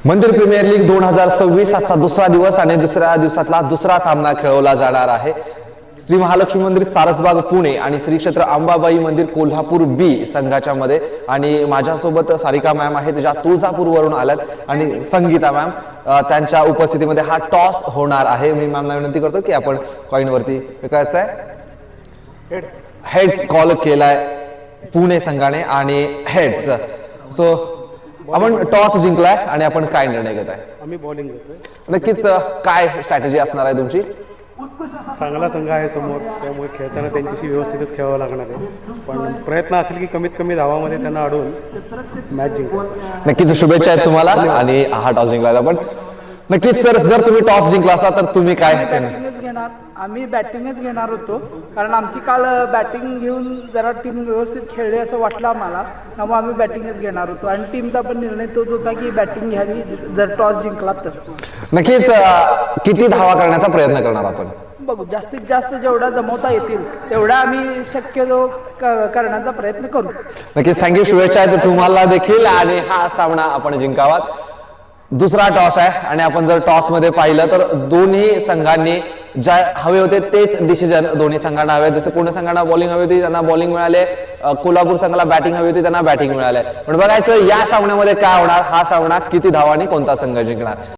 मंदिर premier league 2026 आजचा दुसरा दिवस आणि दुसऱ्या दिवसातला दुसरा सामना खेळवला जाणार आहे। श्री महालक्ष्मी मंदिर सारसबाग पुणे आणि श्री क्षेत्र अंबाबाई मंदिर कोल्हापूर बी संघाच्या मध्ये आणि माझ्यासोबत सारिका मॅम आहेत ज्या तुळजापूर वरून आल्यात आणि संगीता मॅम त्यांच्या उपस्थितीमध्ये हा टॉस होणार आहे। मी मॅमना विनंती करतो की आपण कॉइन वरती कसं आहे हेड्स कॉल केलाय पुणे संघाने आणि हेड्स। सो आपण टॉस जिंकलाय आणि आपण काय निर्णय घेत आहे? आम्ही बॉलिंग घेतोय। नक्कीच काय स्ट्रॅटेजी असणार आहे तुमची? चांगला संघ आहे समोर, त्यामुळे खेळताना त्यांच्याशी व्यवस्थितच खेळावं लागणार आहे, पण प्रयत्न असेल की कमीत कमी धावामध्ये त्यांना अडवून मॅच जिंकायचं। नक्कीच शुभेच्छा आहेत तुम्हाला आणि हा टॉस जिंकला आपण। नक्कीच सर, जर तुम्ही टॉस जिंकला असता तर तुम्ही काय घेणार? आम्ही बॅटिंगच घेणार होतो, कारण आमची काल बॅटिंग घेऊन जरा टीम व्यवस्थित खेळली असं वाटलं आम्हाला, त्यामुळे आम्ही बॅटिंगच घेणार होतो आणि टीमचा पण निर्णय तोच होता की बॅटिंग घ्यावी जर टॉस जिंकला तर। नक्कीच किती धावा करण्याचा प्रयत्न करणार आपण? बघू, जास्तीत जास्त जेवढा जमवता येतील तेवढा आम्ही शक्यतो करण्याचा प्रयत्न करू। नक्कीच थँक्यू, शुभेच्छा आहेत तुम्हाला देखील आणि हा सामना आपण जिंकावा। दुसरा टॉस आहे आणि आपण जर टॉस मध्ये पाहिलं तर दोन्ही संघांनी ज्या हवे होते तेच डिसिजन दोन्ही संघांना हवे। जसे पुणे संघांना बॉलिंग हवी होती त्यांना बॉलिंग मिळाले, कोल्हापूर संघाला बॅटिंग हवी होती त्यांना बॅटिंग मिळाले। पण बघायचं या सामन्यामध्ये काय होणार, हा सामना किती धावांनी कोणता संघ जिंकणार।